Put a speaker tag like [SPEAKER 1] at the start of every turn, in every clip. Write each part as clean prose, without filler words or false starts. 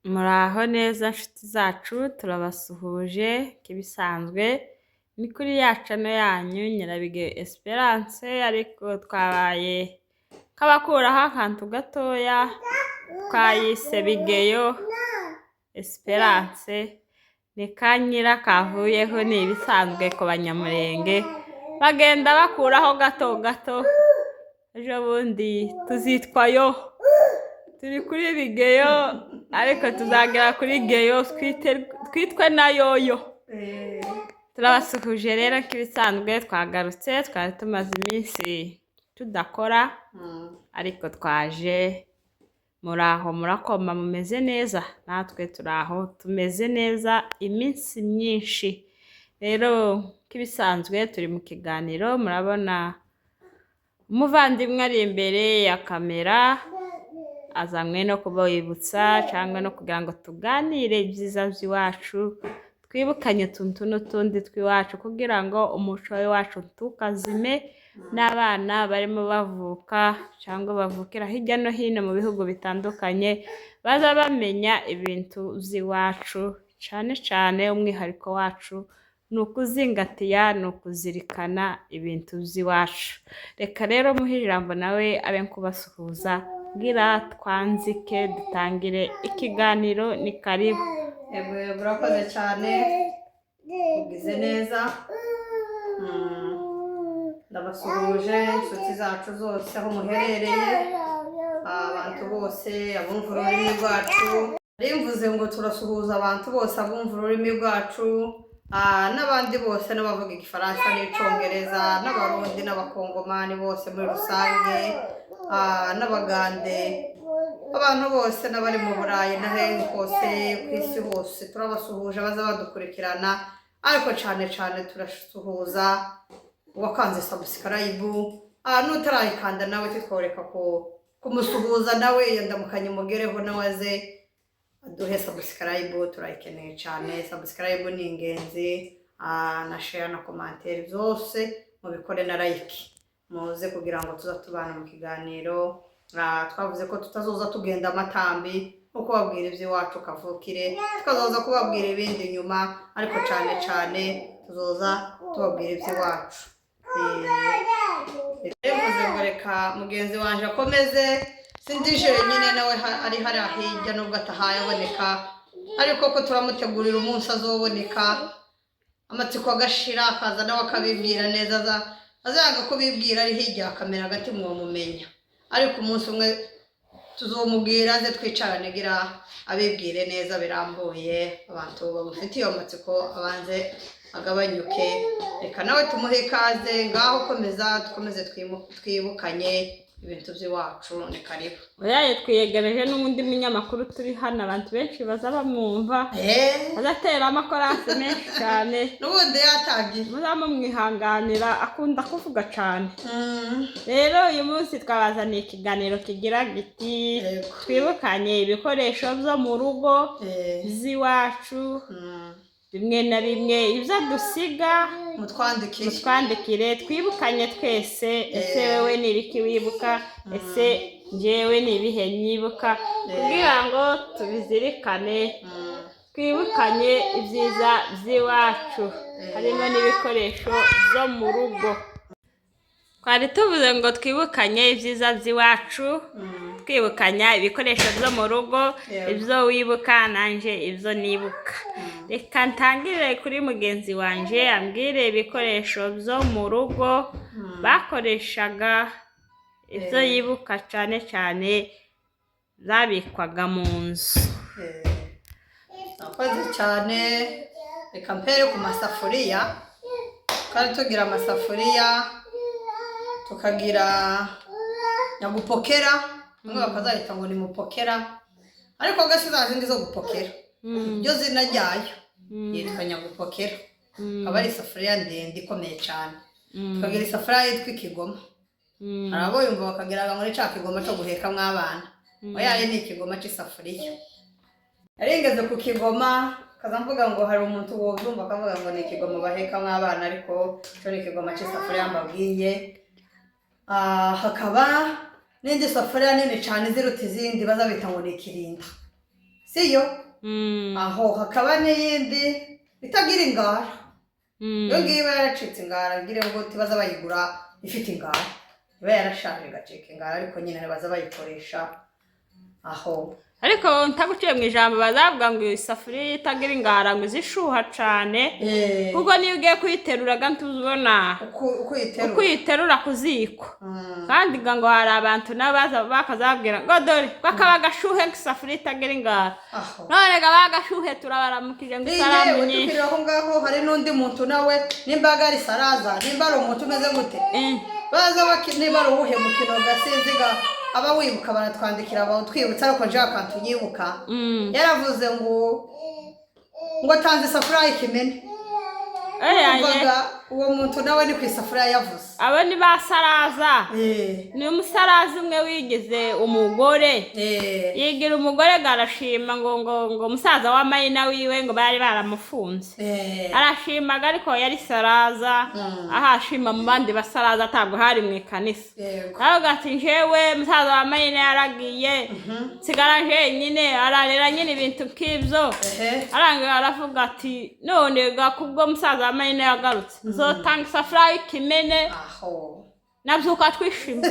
[SPEAKER 1] Muraho neza nshuti zacu turabasuhuje kibisanzwe ni kuri yacu no yanyu Yarabigira Esperance ariko twabaye kabakuraho akantu gatoya twayise Bigeyo Esperance ni kanyira kavuyeho ni ibisanzwe ku banyamurenge bagenda bakuraho gato gato ejo bundi tuzitwayo turi kuri Bigeyo ariko tuzagera kuri Geyo twitwe na yoyo. Turabasuhuje rero kibisanzwe twagarutse twari tumaze iminsi tudakora ariko twaje muraho murakoma mumeze neza natwe turaho tumeze neza iminsi myinshi rero kibisanzwe turi mu kiganiro murabona umuvandimwe ari imbere ya kamera azamwe no kubibutsa cyangwa no kugira ngo tuganire ibyiza by'iwacu twibukanye utuntu n'utundi tw'iwacu kugira ngo umuco wacu tukazime n'abana barimo bavuka cyangwa bavukira hirya no hino mu bihugu bitandukanye baza bamenya ibintu by'iwacu cyane cyane umwihariko wacu ni ukuzingatiya ni ukuzirikana ibintu by'iwacu. Reka rero muhe ijambo nawe abe kubasuhuza gira twanzike dutangire ikiganiro ni karibu.
[SPEAKER 2] Murakoze cyane ugize neza ndabasuhuje inshuti zacu zose aho muherereye abantu bose abumva ururimi rwacu rimvuze ngo turasuhuza abantu bose abumva ururimi rwacu n'abandi bose n'abavuga igifaransa n'icyongereza n'abarundi n'abakongomani bose muri rusange n'abagande abantu bose n'abari mu Burayi n'ahandi hose ku isi hose turabasuhuje baza badukurikirana ariko cyane cyane turasuhuza uwakanze subscribe n'utarayikanda nawe titworeka ko kumusuhuza nawe yandamukanye mugereho nawaze aduhe subscribe turayikeneye cyane. Subscribe ni ingenzi na share na commentaire byose mubikore na like muze kugira ngo tuzatubana mu kiganiro. Twavuze ko tutazoza tugenda amatambi uko babwira iby'iwacu kavukire tukazoza kubabwira ibindi nyuma ariko cyane cyane tuzoza tubabwira iby'iwacu. Bivuze ngo reka mugenzi wanje akomeze sindijere nyine nawe ari hariya hirya nubwo atahaye aboneka ariko ko turamutegurira umunsi azoboneka amatsiko agashira akaza nawe akabibwira neza azanga kubibwira ari hirya akamera hagati mwomumenya ariko umunsi umwe tuzomubwira ze twicarane gira abibwire neza birambuye abantu bamufitiye amatsiko abanze agabanyuke. Reka nawe tumuhe ikaze ngaho dukomeze twibukanye ibintu by'iwacu ni karibu.
[SPEAKER 1] Oyaye twiyegereje n'undi munyamakuru turi hano abantu benshi baza bamwumva azatera amakorasi menshi cyane
[SPEAKER 2] n'ubundi yatangiye
[SPEAKER 1] muzamumwihanganira akunda kuvuga cyane. Rero uyu munsi twabazaniye ikiganiro kigira giti twibukanye ibikoresho byo mu rugo by'iwacu bimwe na bimwe ibyo dusiga mutwandikire twibukanye twese ese wewe ni ibiki wibuka ese njyewe ni ibihe nyibuka kugira ngo tubizirikane twibukanye ibyiza by'iwacu harimo n'ibikoresho byo mu rugo. Twari tuvuze ngo twibukanye ibyiza by'iwacu twibukanya ibikoresho byo mu rugo ibyo wibuka nanje ibyo nibuka. Reka ntangire kuri mugenzi wanje ambwire ibikoresho byo mu rugo bakoreshaga ibyo yibuka cyane cyane zabikwaga mu nzu.
[SPEAKER 2] Nakoze cyane reka mpere ku masafuriya kandi tugira amasafuriya tukagira nyagupokera mwe bakazahita ngo ni mupokera ariko gasi zazindi zo gupokera byo zina ryayo yitwa nyagupokera aba ari isafuriya ndende ikomeye cyane. Tukagira isafuriya yitwa ikigoma arabo yumva bakagiraga muri cya kigoma cyo guhekamwo abana oyaye ni ikigoma cy'isafuriya. Yaringeze ku kigoma kaza mvuga ngo hari umuntu wovyumva akavuga ngo ni ikigoma bahekamwo abana ariko cyo ni ikigoma cy'isafuriya mbabwiye. Hakaba n'indi safuriya nini cyane ziruta izindi baza bita ngo ni ikirinda siyo aho hakaba n'iyindi itagira ingara iyo ngiyo iba yaracitse ingara ngire ngo tibaza bayigura ifite ingara iba yarashaje igacika ingara ariko nyine baza bayikoresha aho
[SPEAKER 1] ariko ntaguciye mu ijambo bazavuga ngo isafuriya itagira ingara ngo izishuha cane kuko niyo ugiye kuyiterura ntuzubona ukuyiterura ku ziko kandi ngo hari abantu nabo baza bakazabwira ngo dore bakaba gashuhe nk'isafuriya itagira ingara none ga bagashuhe turabaramukije ngo isalamu nyinshi
[SPEAKER 2] aho ngaho hari n'undi muntu nawe nimbaga ari saraza nimba ari umuntu umeze gute baza niba ari uwuhe mukino gasinziga aba wibuka baratwandikira twibutsa ariko nje akantunyibuka yaravuze ngo tanze isafuriya ikimene uwo muntu nawe ni ku isafuriya yavuze
[SPEAKER 1] abo ni basaraza ni umusaraza umwe wigize umugore yigira umugore garashima ngo umusaza wa mayina wiwe ngo bari baramufunze arashimaga ariko yari saraza ahashima mu bandi basaraza atabwo hari mu ikanisa nawe gati njewe umusaza wa mayina yaragiye nsigara jenyine ararera nyine ibintu nk'ibyo arangira aravuga ati none gakubwo umusaza wa mayina yagarutse nzotanga isafuriya ikimene nabyuka twishime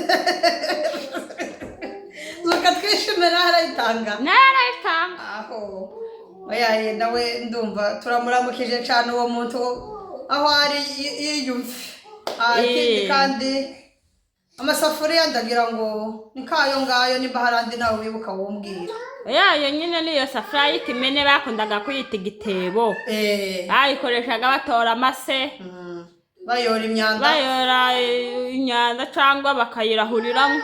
[SPEAKER 2] zuka twishime narayitanga aho oya nawe ndumva turamuramukije cyane uwo muntu aho ari yiyumve kandi amasafuriya ndagira ngo ni kayo ngayo niba harandi nawe wibuka wombwira
[SPEAKER 1] yayo nyine niyo safuriya y'ikimene bakundaga kuyita igitebo bayikoreshaga batora amase
[SPEAKER 2] bayora
[SPEAKER 1] imyanda cyangwa bakayirahuriramo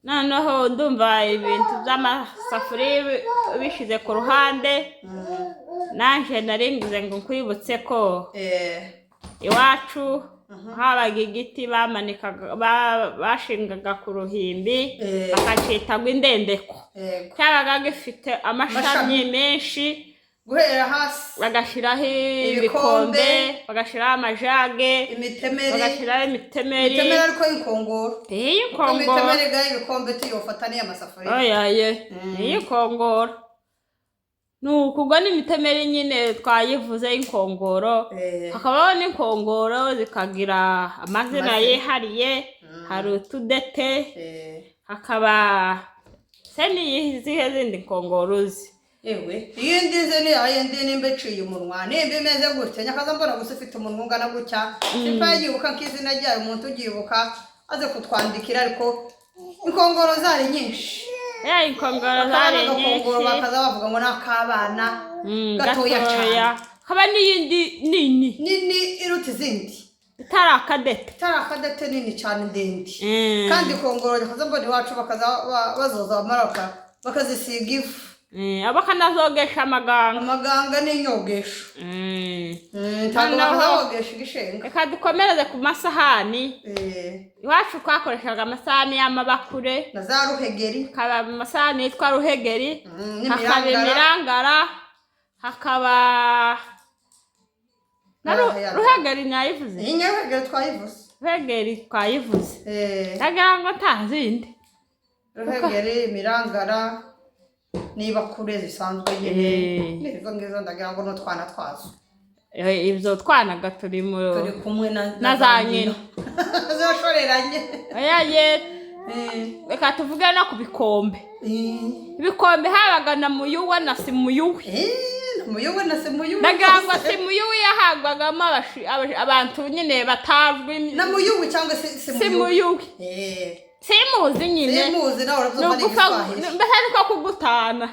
[SPEAKER 1] noneho ndumva ibintu by'amasafuriya bishize ku ruhande naje naringize ngo nkwibutse ko iwacu habaga igiti bashingaga ku ruhimbi bakacita ngo indendeko cyabaga gifite amashami menshi
[SPEAKER 2] guhera hasi
[SPEAKER 1] bagashiraho ibikombe bagashiraho amajage bagashiraho imitemeri
[SPEAKER 2] ariko y'inkongoro imitemeri ga ibikombe tuyofata niyo amasafuriya
[SPEAKER 1] y'inkongoro nukugwa n'imitemeri nyine twayivuze y'inkongoro hakabaho n'inkongoro zikagira amazina yihariye hari utudete hakaba se n'izihe zindi nkongoro uzi
[SPEAKER 2] ewe iyo ndize ni ayindi nimbe ciye umunwa nimbe imeze gutya nyakaza mbona gusa ufite umunwa ungana gutya simpa yibuka nk'izina ryayo umuntu ugibuka aze kutwandikira ariko inkongoro zari nyinshi
[SPEAKER 1] inkongoro zari nyinshi
[SPEAKER 2] bakaza bavuga ngo nakabana gatoya cyane
[SPEAKER 1] haba n'iyindi
[SPEAKER 2] nini iruta izindi itarakadete nini cyane ndende kandi inkongoro nyakaza mbona iwacu bakaza bazoza amaroka bakazisiga ivu
[SPEAKER 1] abakanazogesha amaganga
[SPEAKER 2] n'inyogesho ntabwo bakazogesha igishenga
[SPEAKER 1] reka dukomereze ku masahani iwacu twakoreshaga amasahani y'amabakure
[SPEAKER 2] na za ruhegeri
[SPEAKER 1] hakaba amasahani yitwa ruhegeri hakaba imirangara hakaba ruhegeri nyayivuze
[SPEAKER 2] iyi ruhegeri twayivuze
[SPEAKER 1] ndagira ngo ntazindi
[SPEAKER 2] ruhegeri imirangara niba kure zisanzwe nyine izo ngizo ndagira ngo n'utwana twazo
[SPEAKER 1] ibyo twanaga turi
[SPEAKER 2] kumwe
[SPEAKER 1] na za nyina
[SPEAKER 2] zashoreranye
[SPEAKER 1] reka tuvuge no ku bikombe ibikombe habaga na muyuwa na simuyuwe ndagira ngo simuyuwe yahagwagamo abantu nyine batazwi
[SPEAKER 2] na muyuwe cyangwa
[SPEAKER 1] simuyuwe simuzi nyine
[SPEAKER 2] simuzi nawe uravuga ari igiswahili
[SPEAKER 1] mbese ariko kugutana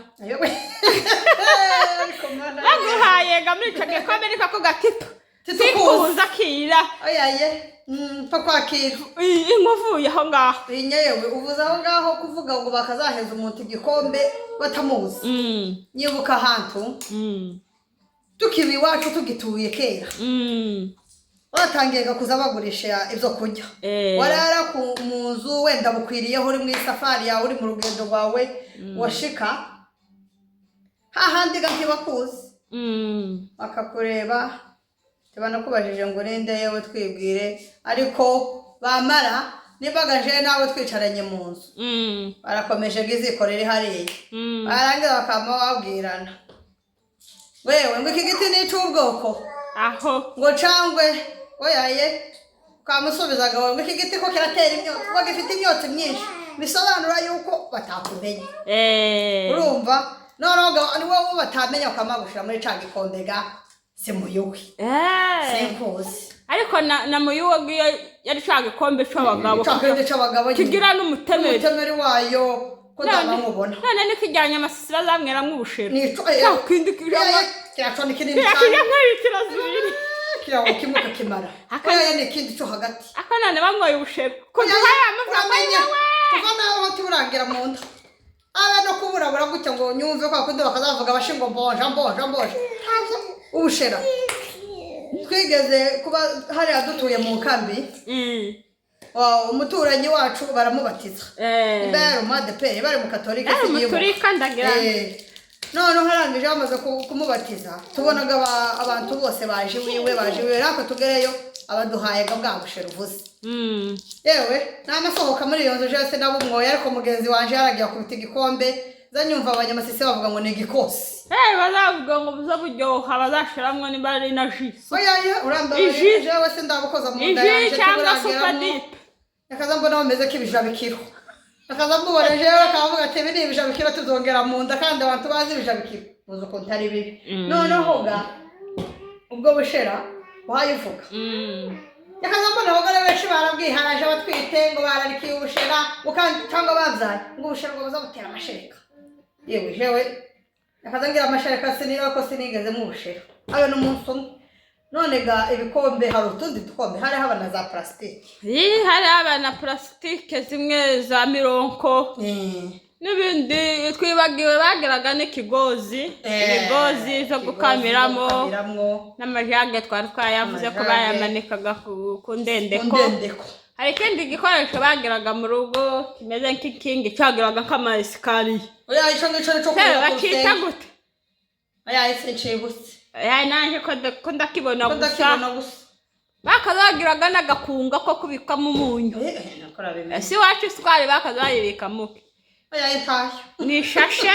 [SPEAKER 1] baguhaye ga muri ico gikombe niko ko gatito sikuza kira
[SPEAKER 2] oyaye pakwakira
[SPEAKER 1] inkuvuye aho ngaho
[SPEAKER 2] inyewe uvuze aho ngaho kuvuga ngo bakazaheza umuntu igikombe batamuzi nyibuka ahantu tukiba iwacu tugituye kera batangiye kuza bagurisha ibyo kurya warara ku Munzu wenda bukwiriyeho uri mu isafari yawe uri mu rugendo rwawe washika hahandi gakibakuzi bakakureba tebana kubajije ngo ninde yewe twibwire ariko bamara nibaga je nawe twicaranye mu nzu barakomeje gizikorera hariya barangiza bakama babwirana wewe ngo iki giti ni cy'ubwoko
[SPEAKER 1] aho
[SPEAKER 2] ngo cangwe oyaye kamusubizaga ngo iki giti ko kiratera imyotsi ngo gifite imyotsi myinshi bisobanura yuko batakumenye urumva noneho ni wowe batamenya ukamagushira muri ca gikombe ga se muyuwe simpuzi
[SPEAKER 1] ariko na muyuwe yari ca gikombe c'abagabo kigira n'umutemeri
[SPEAKER 2] wayo ko ndamubona
[SPEAKER 1] none nikijyanye amasisira zamweramwe ubushero
[SPEAKER 2] kindi kiracona kinini cyane
[SPEAKER 1] kirazubiri
[SPEAKER 2] kirawo kimuka kimara oya ni kindi cyo hagati
[SPEAKER 1] akanane bamwoye ubushero
[SPEAKER 2] kunyamenya kuva naho turangira mu nda aba no kuburabura gutya ngo nyumve kwa kundi bakazavuga abashingo mbonja ubushera twigeze kuba hari adutuye mu kambi umuturanyi wacu baramubatiza ibero madepere bari mu katolika
[SPEAKER 1] umuturika ndagira
[SPEAKER 2] none harangije bamaze kumubatiza tubonaga abantu bose baje wiwe rako tugereyo abaduhaye bwa bushera uvuze yewe namasohoka muri iyo nzu jese nabumwoye ariko mugenzi wanje yaragiye kubita igikombe zanyumva abanyamasisi bavuga ngo ni igikosi
[SPEAKER 1] bazavuga ngo buza buryoha bazashiramwo niba ari na jisi
[SPEAKER 2] oya urambaye jewe se ndabukoza mu nda yanje
[SPEAKER 1] cyangwa supadipe
[SPEAKER 2] akaza mbona bameze k'ibijabikiro akaza mbona jewe akavuga ati ibi ni ibijabikiro tuzongera mu nda kandi abantu bazi ibijabikiro muzo ko ntari bibi noneho ga ubwo bushera wayivuga akaza mbona abagore benshi barabwiharaje batwite ngo bararikiye ubushera cyangwa babyaye ngo ubushera ngo bazabutera amashereka yewe jewe akaza ngira amashereka sinira ko sinigeze mu bushera ayo n'umunsi umwe none ga ibikombe hari utundi dukombe hari haba na za plastique
[SPEAKER 1] hari haba na plastique zimwe za mironko n'ibindi twibagiwe bagiraga n'ikigozi ibigozi zo gukamiramo n'amajage twari twayavuze ko bayamanikaga ku ndendeko hari ikindi gikoresho bagiraga mu rugo kimeze nk'ikingi cyagiraga nk'amasikariye
[SPEAKER 2] oya ico ngico cyo
[SPEAKER 1] bakita gute
[SPEAKER 2] oya ese ncibutse
[SPEAKER 1] nanje ko ndakibona gusa bakazagiraga n'agakunga ko kubikamo umunyu si Iwacu twari bakazayibikamo
[SPEAKER 2] oya intashyo
[SPEAKER 1] ni ishashe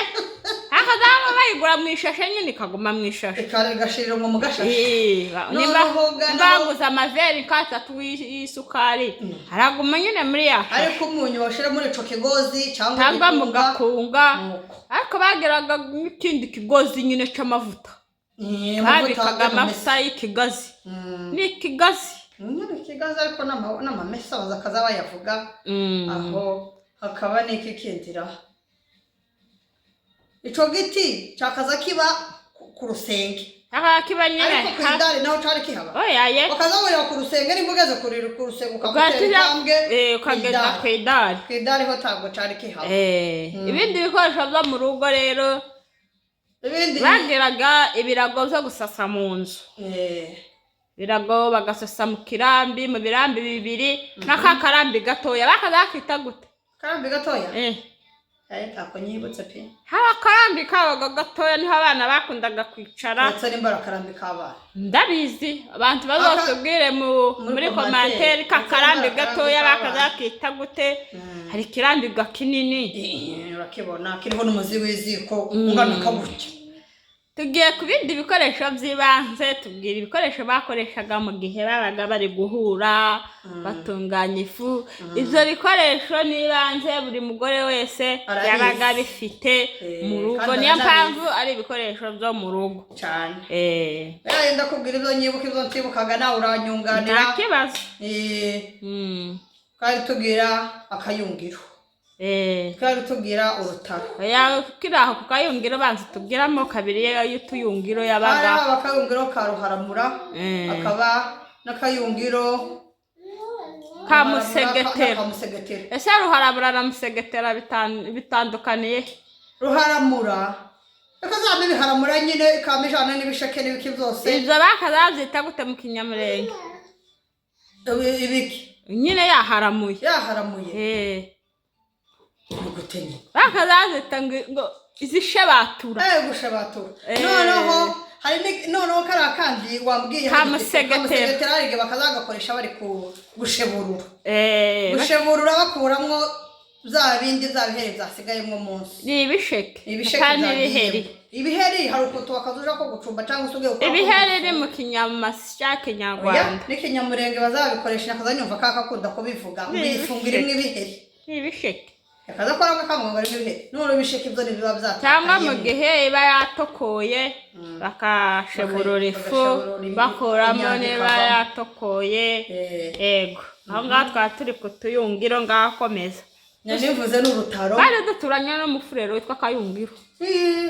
[SPEAKER 1] akazaba bayigura mu ishashe nyine ikaguma mu ishashe
[SPEAKER 2] gashirira mu gashashe
[SPEAKER 1] baguza amaveri katatu y'isukari haraguma nyine muri yacu
[SPEAKER 2] ariko umunyu washira muri ico kigozi
[SPEAKER 1] cyangwa mu gakunga ariko bagiraga n'ikindi kigozi nyine c'amavuta babikaga amavuta y'ikigazi ni ikigazi
[SPEAKER 2] ariko n'amamesa bazakaza bayavuga aho hakaba n'ikikindira ico giti cyakaza kiba ku rusenge
[SPEAKER 1] kiba nyine
[SPEAKER 2] ariko kwidari naho cari kihaba
[SPEAKER 1] oyaye
[SPEAKER 2] bakazabura ku rusenge nimugeze ku rusenge ukagutera intambwe
[SPEAKER 1] ukageza
[SPEAKER 2] kwidari ho tago cari kihaba
[SPEAKER 1] ibindi bikoresho byo mu rugo rero bagiraga ibirago byo gusasa mu nzu birago bagasasa mu kirambi mu birambi bibiri n'akakarambi gatoya bakazakita gute
[SPEAKER 2] karambi gatoya tako nyibutse pe
[SPEAKER 1] haba karambi kabaga gatoya niho abana bakundaga kwicara
[SPEAKER 2] ndetse n'imbara karambi kabana
[SPEAKER 1] ndabizi abantu bazotubwire muri commentaire karambi gatoya bakazakita gute hari kirambi gakinini
[SPEAKER 2] urakibona kiriho n'umuzi w'iziko ungana kabuke
[SPEAKER 1] tugiye ku bindi bikoresho by'ibanze tubwira ibikoresho bakoreshaga mu gihe babaga bari guhura batunganya ifu ibyo bikoresho n'ibanze buri mugore wese yabaga bifite mu rugo niyo mpamvu ari ibikoresho byo mu rugo
[SPEAKER 2] cyane yenda kubwira ibyo nyibuka ibyo ntibukaga nawe uranyunganira
[SPEAKER 1] nta kibazo
[SPEAKER 2] kandi tubwira akayungiro twari tubwira urutaro
[SPEAKER 1] kiraho ku kayungiro banza tubwiramo kabiri y'utuyungiro yabaga
[SPEAKER 2] hari akayungiro ka ruharamura akaba n'akayungiro
[SPEAKER 1] ka musegetera ese ruharamura na musegetera bitandukaniye
[SPEAKER 2] ruharamura akazaba ibiharamura nyine ikamijana n'ibisheke n'ibiki byose
[SPEAKER 1] ibyo bakazabyita gute mu kinyamurenge
[SPEAKER 2] ibiki
[SPEAKER 1] nyine yaharamuye
[SPEAKER 2] Mugutenye
[SPEAKER 1] bakazazita ngo izishebatura
[SPEAKER 2] gushebatura noneho hari noneho kariya kandi wambwiye kamusegetera bakazagakoresha bari gusheburura gusheburura bakuramwo za bindi za bihere byasigayemo munsi
[SPEAKER 1] ni ibisheke
[SPEAKER 2] kandi ibiheri hari ukuntu wakazuja ko gucumba cyangwa usuge uko
[SPEAKER 1] ibiheri ni mu kinyamasya kinyarwanda
[SPEAKER 2] n'ikinyamurenge bazabikoresha akazanyumva kakakunda kubivuga bifungira imwe ibiheri
[SPEAKER 1] ni ibisheke
[SPEAKER 2] akaza ko arakamwe bari ibiheri none ibisheke ibyo ni biba byatakaye
[SPEAKER 1] cyangwa mu gihe iba yatokoye bakasheburura ifu bakuramo niba yatokoye yego aho ngaho twaba turi ku tuyungiro ngaho akomeza
[SPEAKER 2] nivuze n'urutaro
[SPEAKER 1] kandi duturanye n'umufurero witwa Kayungiro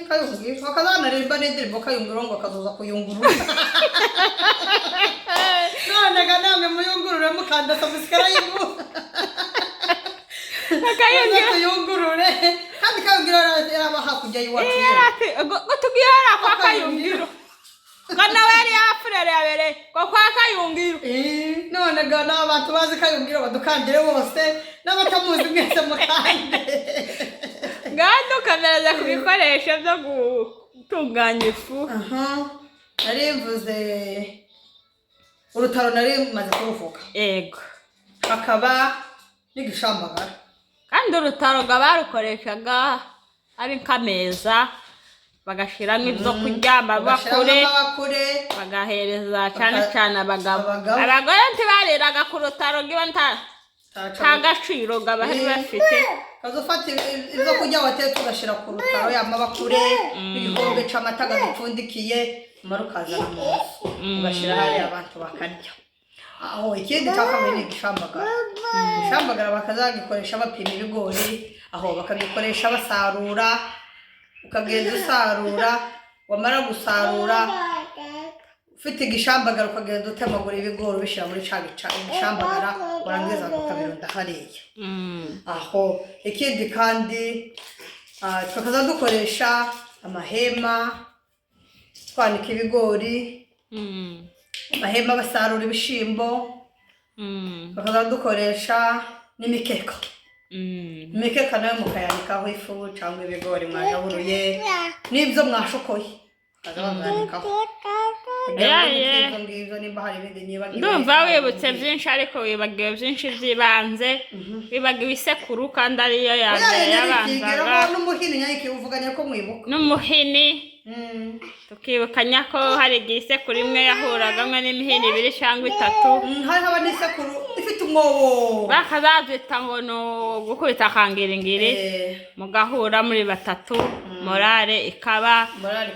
[SPEAKER 2] Kayungiro akazanaririmba n'indirimbo Kayungiro ngo akazoza kuyungurura none namwe muyungurure mukanda subscribe Kayungurure kandi Kayungiro yaraba hakurya Iwacu
[SPEAKER 1] ngo tugiyara kwa Kayungiro kana wari afurere yabere kwa Kayungiro
[SPEAKER 2] none gana abantu bazi Kayungiro badukandire bose n'abatamuzi mwese mukande
[SPEAKER 1] ngado kamera ku bikoresho byo gutunganya ifu
[SPEAKER 2] narimvuze urutaro nari maze kuruvuga
[SPEAKER 1] yego
[SPEAKER 2] hakaba n'igishambagara
[SPEAKER 1] kandi urutaro barukoreshaga ari kameza bagashiramo ibyo kurya bakure bagahereza cyane abagabo abagore ntibariraga ku rutaro ngiba ntagaciro gabahari bafite
[SPEAKER 2] kazofata ibyo kurya watetse ugashira ku rutaro y'amabakure n'igikombe c'amata gapfundikiye marukazana mu ugashira hari abantu bakarya aho ikindi cyakabiri ni igishambagara bakazagikoresha bapima ibigori aho bakabikoresha basarura ukagenda usarura wamara gusarura ufite igishambagara ukagenda utemagura ibigori ubishyira muri ca gishambagara warangiza ukabirunda hariya aho ikindi kandi twakaza dukoresha amahema twanika ibigori amahema basarura ibishimbo bakaza dukoresha n'imikeka imikeka nayo mukayanikaho ifu cyangwa ibigori mwajaburuye n'ibyo mwashokoye bakazabanikaho
[SPEAKER 1] ndumva wibutse byinshi ariko wibagiwe byinshi by'ibanze wibagiwe isekuru kandi ariyo yabanzaga
[SPEAKER 2] n'umuhini nyayiki uvuganye ko mwibuka
[SPEAKER 1] n'umuhini tukibukanya ko hari igihe isekuru imwe yahuragamo n'imihini ibiri cyangwa itatu
[SPEAKER 2] hari haba n'isekuru ifite umwobo
[SPEAKER 1] bakazazita ngo ni gukubita akangiringiri mugahura muri batatu morale ikaba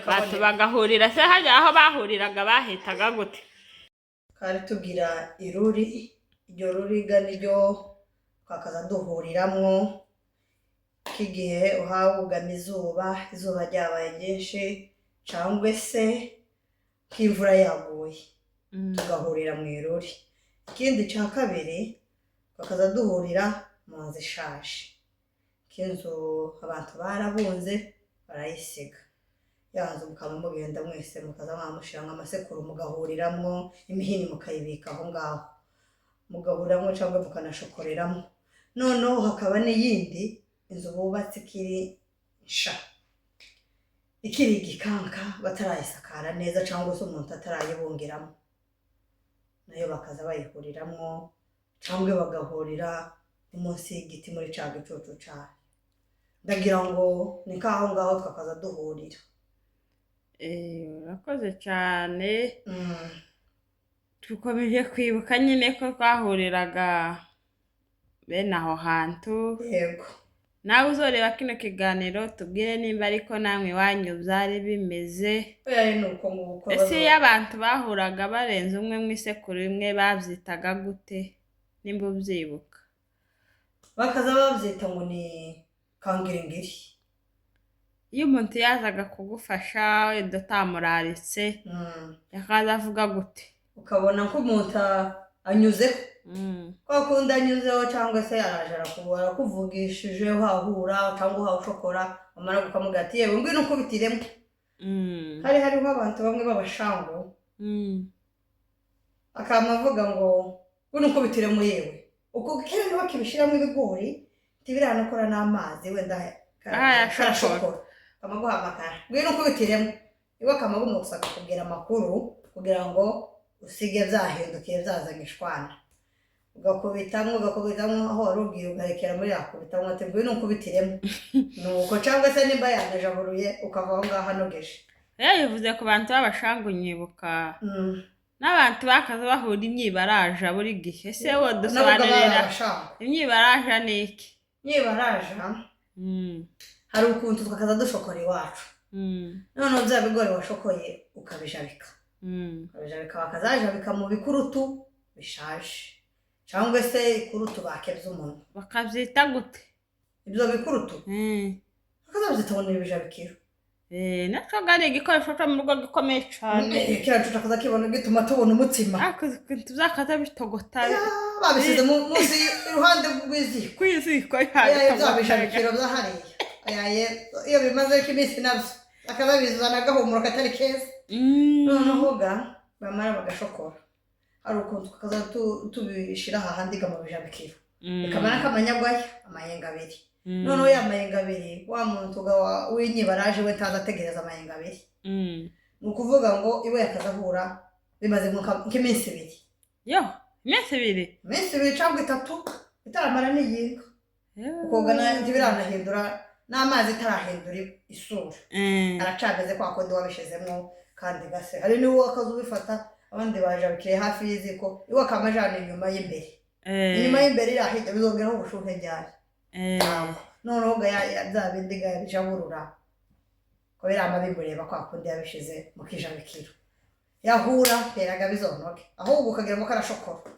[SPEAKER 1] batu bagahurira se hajya aho bahuriraga bahitaga gute
[SPEAKER 2] kandi tugira iruri iryo ruriga niryo twakaza duhuriramwo kigihe uhawugama izuba ryabaye ryinshi cyangwa se k'imvura yaguye tugahurira mu iruri ikindi cya kabiri twakaza duhurira mu nzu ishaje k'inzu abantu barabunze barayisiga yanzu mukaba mugenda mwese mukaza mwamushira nk'amasekuru mugahuriramo imihini mukayibika aho ngaho mugahuriramo cyangwa mukanashokoreramo noneho hakaba n'iyindi inzu bubatse ikiri igikanka batarayisakara neza cyangwa se umuntu atarayibungiramo nayo bakaza bayihuriramo cyangwa bagahurira munsi y'igiti muri ca gicucu cayo ndagira ngo ni kaho ngaho twakaza duhurira
[SPEAKER 1] urakoze cyane dukomeje kwibuka nyine ko twahuriraga bene aho hantu
[SPEAKER 2] yego
[SPEAKER 1] nawe uzoreba kino kiganiro tubwire nimba ariko namwe iwanyu byari bimeze ese iyo abantu bahuraga barenze umwe mu isekuru imwe babyitaga gute nimba ubyibuka
[SPEAKER 2] bakaza babyita ngo ni kangiringiri
[SPEAKER 1] iyo umuntu yazaga kugufasha wenda utamuraritse yakaza avuga gute
[SPEAKER 2] ukabona ko umuntu anyuzeho kwa kundi anyuzeho cyangwa se araje arakuvugishije wahura cyangwa wawushokora wamara gukamubwira ati yewe ngwino ukubitiremo hariho abantu bamwe b'abashango akamavuga ngo ngwino ukubitiremo yewe uko kera niba kibishiramo ibigori tibiranakora n'amazi wenda karashokora amaguha amakara ngwino ukubitiremo iwakama gumusa akakubwira amakuru kugira ngo usige byahindukiye byazanye ishwana ugakubitamwo aho warubwiye ugarekera muri yakubitamwo ati ngwino nkubitiremo nuko cyangwa se nimba yanejaburuye ukava aho ngaho anogeje
[SPEAKER 1] bivuze ku bantu b'abashangu nyibuka n'abantu bakaza bahura imyibaraja buri gihe se wo dusobanurira imyibaraja ni iki
[SPEAKER 2] imyibaraja hari ukuntu twakaza dushokora iwacu noneho bya bigori washokoye ukabijabika bakazajabika mu bikurutu bishaje cyangwa se ikurutu bakebye umuntu
[SPEAKER 1] bakabyita gute
[SPEAKER 2] ibyo bikurutu bakazabyita ngo ni ibijabikiro
[SPEAKER 1] nacyo ari igikoresho cyo mu rugo gikomeye cyane
[SPEAKER 2] kiriya tukaza kibona gituma tubona umutsima
[SPEAKER 1] tuzakaza bitogota
[SPEAKER 2] babishyize munsi iruhande rw'iziko
[SPEAKER 1] kw'iziko
[SPEAKER 2] bya bijabikiro bya hariya iyo bimaze iminsi nabyo akaza bizana agahumuro katari keza noneho bamara bagashokora hari ukuntu tukaza tubishira hahandi mu bijabikiro bikamara kamanyagwaya amayenga abiri noneho ya mayenga abiri wa muntu w'inyibaraje we taza ategereza amayenga abiri ni ukuvuga ngo iwe yakazahura bimaze nk'iminsi ibiri iminsi ibiri cyangwa itatu itaramara n'iyinga ukogana ntibiranahindura n'amazi itarahindura isura aracageze kwa kundi wabishizemo kandi gase hari niwo akaza ubifata abandi bajabikire hafi y'iziko iwe akamajana inyuma y'imbere irahita bizongeraho ubushuhe ryari noneho bya bindi bijaburura ko birama bimureba kwa kundi yabishize mu kijabikiro yahura teraga bizonoke ahubwo ukagira ngo karashokora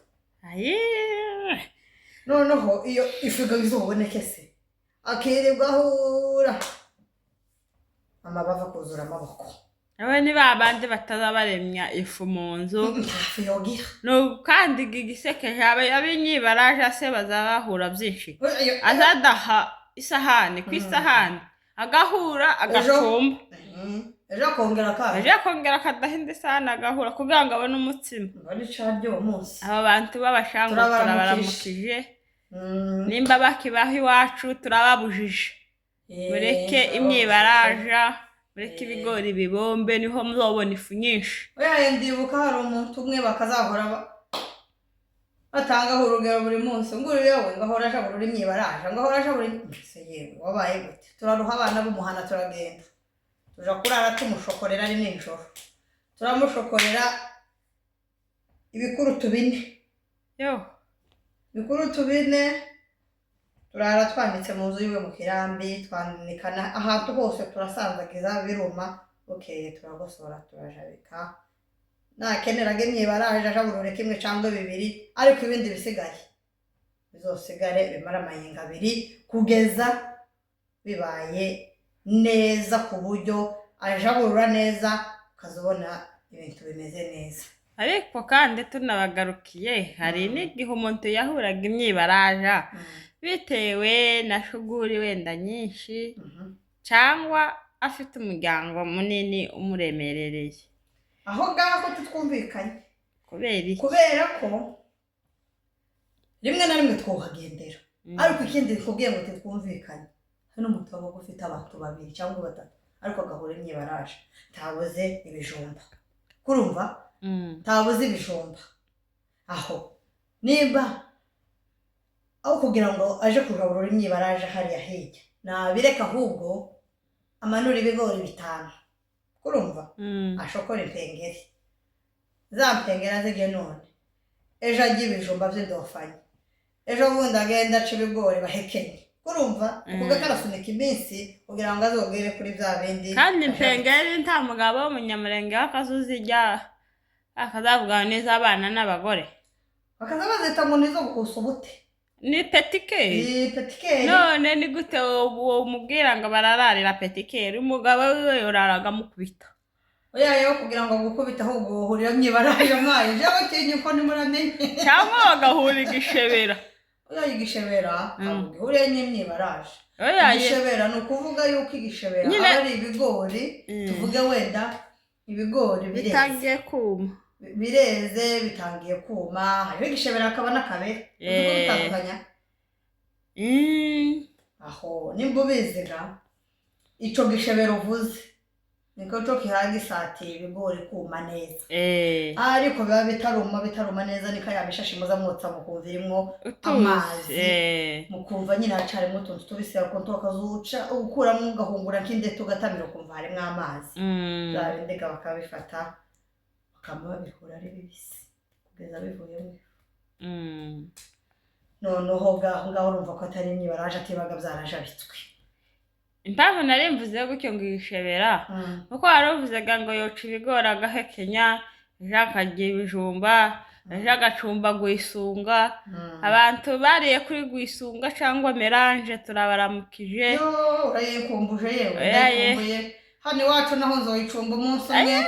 [SPEAKER 2] noneho iyo ifiga bizoboneke se akirirwa ahura amabava kuzura amaboko
[SPEAKER 1] abe ni babandi bataza baremya ifu mu nzu no kandi gigisekeje abinyibaraje se bazahura byinshi azadaha isahani ku isahani agahura agacumba ejo akongera akadahinda isahani agahura kugira ngo abone umutsima aba bantu b'abashangu turabaramukije nimba bakibaho iwacu turababujije mureke imyibaraja mureke ibigori bibombe niho muzobona ifu nyinshi
[SPEAKER 2] ndibuka hari umuntu umwe bakazahora batangaho urugero buri munsi nguru yewe ngahora ajaburura imyibaraje ngahora ajaburura yewe wabaye gute turaruha abana b'umuhana turagenda tuja kurara tumushokorera ari nijoro turamushokorera ibikurutu bine ibikurutu bine turara twanditse mu nzu yiwe mu kirambi twanikana ahantu hose turasanzagiza biruma bukeye turagosora turajabika nakeneraga imyibaraje ajaburure kimwe cyangwa bibiri ariko ibindi bisigaye bizosigare bimara amayenga abiri kugeza bibaye neza ku buryo ajaburura neza ukazobona ibintu bimeze neza
[SPEAKER 1] ariko kandi tunabagarukiye hari n'igihe umuntu yahuraga imyibaraja bitewe na shuguri wenda nyinshi cyangwa afite umuryango munini umuremerereye
[SPEAKER 2] aho ngaho tutwumvikanye
[SPEAKER 1] kubera
[SPEAKER 2] ko rimwe na rimwe twuhagendera ariko ikindi kubwiye ngo twumvikanye hano umuntu waba ufite abantu babiri cyangwa batatu ariko agahura imyibaraje tabuze ibijumba kurumva tabuze ibijumba aho niba aho kugira ngo aje kugaburura imyibaraje hariya hirya nabireka ahubwo amanura ibigori 5 kurumva ashokora impengeri za mpengera zige none ejo agiye ibijumba by'indofanye ejo bundi agenda aca ibigori bahekenye kurumva kuko karasunika iminsi kugira ngo azogere kuri bya bindi
[SPEAKER 1] kandi impengeri nta mugabo w'umunyamurenge w'akazuzijya akazavuga neza abana n'abagore
[SPEAKER 2] bakazabazita ngo nizo gukusa ubute
[SPEAKER 1] ni petikeri none ni gute uwo mubwira ngo barararira petikeri umugabo we yoraraga mukubita
[SPEAKER 2] yo kugira ngo gukubita ahubwo uhurira myibaraje mayi je batinye ko nimuramenye
[SPEAKER 1] cyangwa bagahura igishebera
[SPEAKER 2] igishebera ahuriye n'imyibaraje igishebera no kuvuga yuko igishebera ari ibigori tuvuge wenda ibigori
[SPEAKER 1] bitangiye kuma
[SPEAKER 2] bireze bitangiye kuma hari igishebera akaba nakabere bitandukanya aho nimba ubiziga ico gishebera uvuze niko cyo kihanga isati ibigori kuma neza ariko biba bitaruma neza niko yabishashi muza mwotsa mukumva irimo amazi mukumva nyine hacarimo utuntu tubise ko twakazuca ukuramo ugahungura nk'indeto gatamira ukumva harimo amazi zabindega bakabifata bakaba babihura ari bibisi kugeza bivuyemo noneho ngaho urumva ko atari imyibaraje atibaga byarajabitswe
[SPEAKER 1] impamvu nari mvuze gutyo ngo yishebera kuko waravuzaga ngo yoca ibigori agahekenya akarya ibijumba agacumba guisunga abantu bariye kuri guisunga cyangwa melange turabaramukije
[SPEAKER 2] urayikumbuje yewe hano iwacu naho nzoyicumba umunsi umwe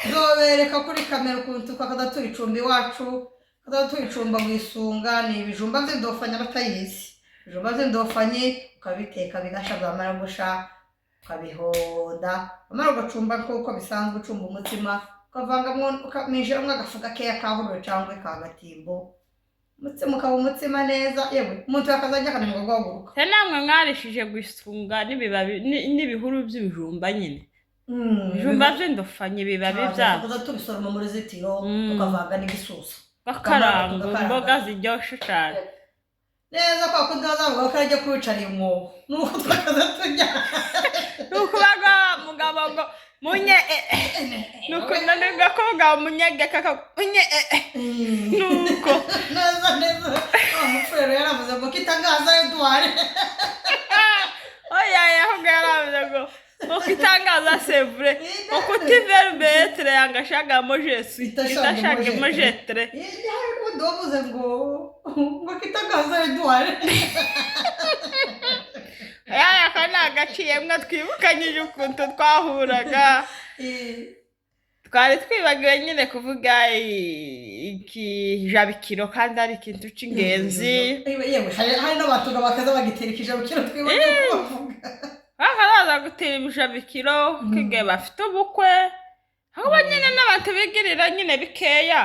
[SPEAKER 2] nzobereka kuri kamera ukuntu twakaza tuyicumba iwacu kaza tuyicumba guisunga ni ibijumba by'indofanya batayizi ibijumba by'indofanye ukabiteka bigasha bamara gusha ukabihonda amara ugacumba kuko bisanzwe ucumba umutima ukavangamwo ukamijiramo agafuka keya kahurure cyangwa kagatimbo umutima ukaba umutima neza yewe umuntu yakazajya akananirwa guhaguruka
[SPEAKER 1] se namwe mwarishije guisunga n'ibibabi n'ibihuru by'ibijumba nyine ibijumba by'indofanye ibibabi byabo
[SPEAKER 2] tuza tubisoroma mu ruzitiro tukavanga n'igisusa
[SPEAKER 1] bakaranga imboga ziryoshe cyane
[SPEAKER 2] neza kwa kundi bazavuga ko ajya kwicara imwobo nuko twakaza tujya
[SPEAKER 1] nuko baga mugabo ngo munye nuko nanega ko mugabo munyege kaka munye nuko
[SPEAKER 2] neza umufurero yaravuze ngo kitangaza Edouard
[SPEAKER 1] oya ahubwo yaravuze ngo kitangaza c'est vrai ko tiverbetre yangashaga mojesu itashaga mojetre
[SPEAKER 2] ndovuze ngo kitangaza Edouard
[SPEAKER 1] yaya kana agaciyemwe twibukanyije ukuntu twahuraga twari twibagiwe nyine kuvuga ikijabikiro kandi ari ikintu cy'ingenzi
[SPEAKER 2] yewe hari n'abatuga bakaza bagitera ikijabikiro twibagiwe kuvuga
[SPEAKER 1] bakaza gutera ibijabikiro kige bafite ubukwe aho nyine n'abantu bigirira nyine bikeya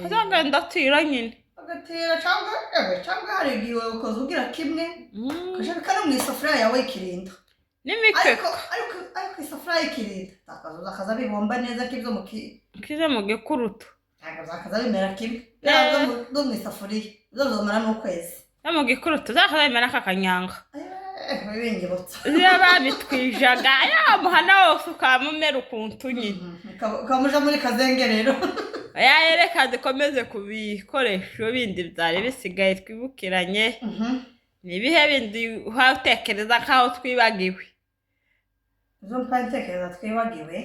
[SPEAKER 1] kazagenda atira nyine
[SPEAKER 2] agatera cyangwa hari igihe ukoze ugira kimwe ukajabika no mu isafuriya yawe ikirinda
[SPEAKER 1] n'imikeko
[SPEAKER 2] ariko isafuriya ikirinda akaza bibomba neza
[SPEAKER 1] kize mu gikurutu
[SPEAKER 2] akaza bimera kimwe no mu isafuriya bizomara n'ukwezi
[SPEAKER 1] no mu gikurutu zakaza bimera kakanyanga
[SPEAKER 2] bibingibutsa
[SPEAKER 1] ziba babitwijaga muhana wose ukamumera ukuntu nyine
[SPEAKER 2] ukamuja muri kazengerero
[SPEAKER 1] reka dukomeze ku bikoresho bindi byari bisigaye twibukiranye ni ibihe bindi utekereza nk'aho twibagiwe
[SPEAKER 2] izo ntekereza twibagiwe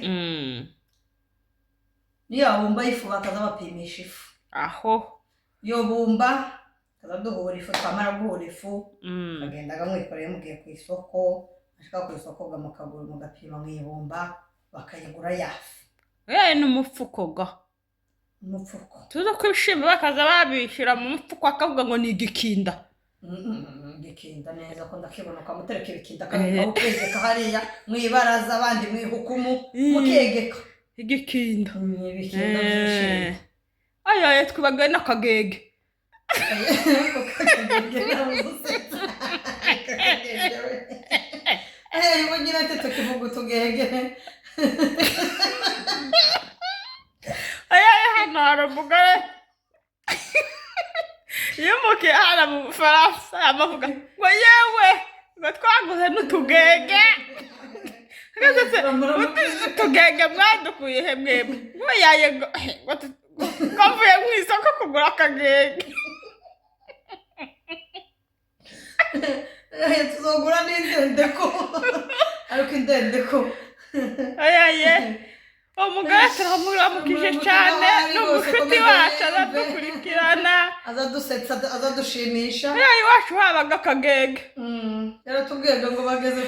[SPEAKER 2] niyo bumba ifu bakaza bapimisha ifu
[SPEAKER 1] aho
[SPEAKER 2] iyo bumba kaza duhura ifu twamara guhura ifu kagendaga mwikoreye mugiye ku isoko ashaka ku isoko mukagura mugapima mwibumba bakayigura yafu
[SPEAKER 1] n'umufuko ga
[SPEAKER 2] umufuko
[SPEAKER 1] tuza kwishima bakaza babishira mu mufuko akavuga ngo ni igikinda
[SPEAKER 2] gikinda neza ko ndakibona ukamutereka ibikinda kandi ukegeka hariya mwibaraza abandi mwihukumu mukegeka
[SPEAKER 1] igikinda
[SPEAKER 2] ibikinda byishimye
[SPEAKER 1] ayo twibagaye n'akagege
[SPEAKER 2] ugira ati tukivuga utugege
[SPEAKER 1] hano hari umugore yimukiye hano mu Bufaransa amavuga ngo yewe ngo twaguze n'utugege utugege mwadukuye he mwebwe ngo yaye ngo mvuye mu isoko kugura akagege
[SPEAKER 2] tuzogura n'indendeko ariko indendeko
[SPEAKER 1] umugore turamuramukije cyane n'umushuti wacu azadukurikirana
[SPEAKER 2] azadusetsa azadushimisha
[SPEAKER 1] iwacu habaga akagege
[SPEAKER 2] yaratubwiraga ngo bageze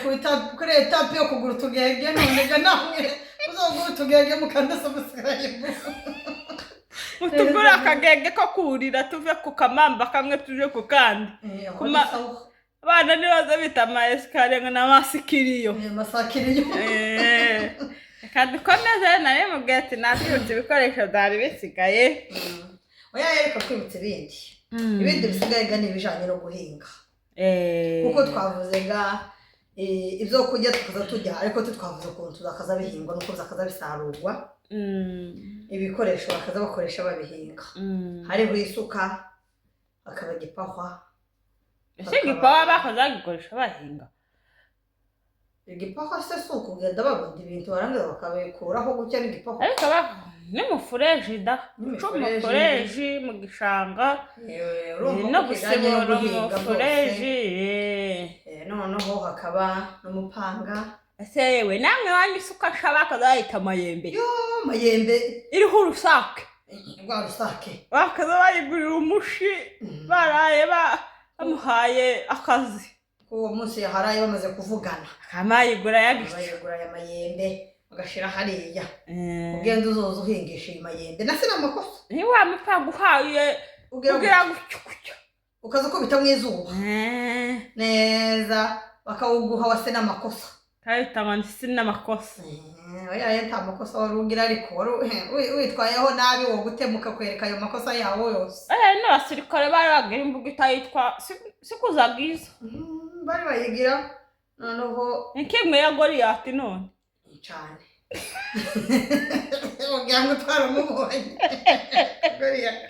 [SPEAKER 2] kuri etape yo kugura utugege none namwe uzogura utugege mukandasa musirayibu
[SPEAKER 1] mutugura akagege ko kurira tuve ku kamamba kamwe tuje ku kandi abana nibaza bita amaesikariye ngo n'amasikiriyo reka dukomeze nari mubwiye ati natwibutse ibikoresho byari bisigaye
[SPEAKER 2] oya reka twibutse ibindi bisigaye ga n'ibijanye no guhinga kuko twavuze ga ibyo kurya tukaza turya ariko twavuze ukuntu tuzakaza bihingwa nuko bizakaza bisarurwa ibikoresho bakaza bakoresha babihinga hariho isuka akaba gipahwa
[SPEAKER 1] ese gipahwa bakaza gikoresha bahinga
[SPEAKER 2] igipahwa se suko ugenda babunda ibintu barangiza bakabikuraho gutya n'igipahwa
[SPEAKER 1] ariko n'umufureji da umufureji mu gishanga no gusibura umufureji
[SPEAKER 2] noneho hakaba n'umupanga
[SPEAKER 1] ese yewe namwe wanyu isuka shaba bakaza bayita amayembe
[SPEAKER 2] mayembe
[SPEAKER 1] iriho urusake
[SPEAKER 2] rwa rusake
[SPEAKER 1] bakaza bayigurira umushi baraye bamuhaye akazi
[SPEAKER 2] uwo munsi yaharaye bamaze kuvugana
[SPEAKER 1] amayigura yagiye
[SPEAKER 2] aya mayembe agashira hariya ugenda uzoza uhingisha iyi mayembe nase namakosa
[SPEAKER 1] ni wa mupanga uhaye ugira gucyukucyo
[SPEAKER 2] ukaza ko bita mwizuba neza bakawuguha wase namakosa
[SPEAKER 1] kayita ngandisi namakosa
[SPEAKER 2] oya yenta amakosa warugira ariko witwayeho nabi wo gutemuka kwereka ayo makosa yawo yose
[SPEAKER 1] n'abasirikare bari bagira imbuga itayitwa sikuzagiza
[SPEAKER 2] bari bayigira noneho
[SPEAKER 1] nkimwe ya Goliath none
[SPEAKER 2] cyane ugira ngo twaramubonye Goliath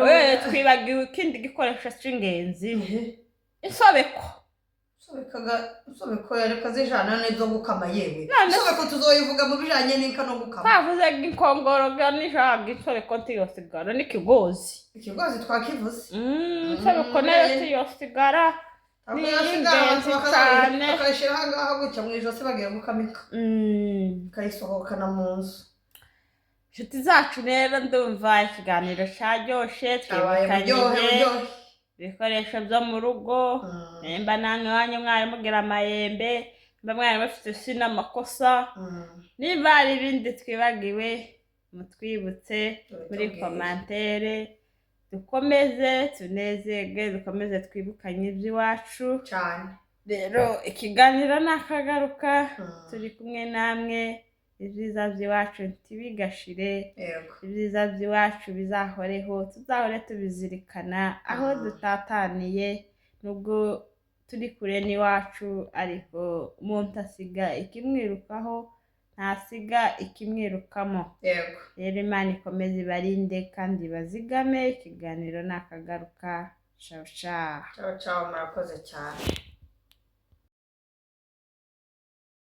[SPEAKER 1] oya twibagiwe ikindi gikoresho cy'ingenzi
[SPEAKER 2] isobeko yareka zijana n'izo gukama yewe isobeko tuzoyivuga mu bijanye n'inka no gukama
[SPEAKER 1] bavuze inkongoro n'ijagi isobeko ntiyosigara n'ikigozi
[SPEAKER 2] twakivuze
[SPEAKER 1] isobeko nayo tiyosigara ni ingenzi cyane
[SPEAKER 2] bakayishyira ahangaha gutya mu ijosi bagiye gukamika ikayisohokana mu nzu
[SPEAKER 1] inshuti zacu rero ndumva ikiganiro cyaryoshye twibukanye ibikoresho byo mu rugo nimba namwe wanyu mwari mugira amayembe nimba mwari bafite isi n'amakosa nimba hari ibindi twibagiwe mutwibutse muri komantere dukomeze tunezerwe dukomeze twibukanye iby'iwacu
[SPEAKER 2] cyane
[SPEAKER 1] rero ikiganiro nakagaruka turi kumwe namwe ibyiza by'iwacu ntibigashire ibyiza by'iwacu bizahoreho tuzahore tubizirikana aho dutataniye nubwo turi kure n'iwacu ariko umuntu asiga ikimwirukaho ntasiga ikimwirukamo rero Imana ikomeze ibarinde kandi bazigame ikiganiro nakagaruka ciao ciao
[SPEAKER 2] murakoze cyane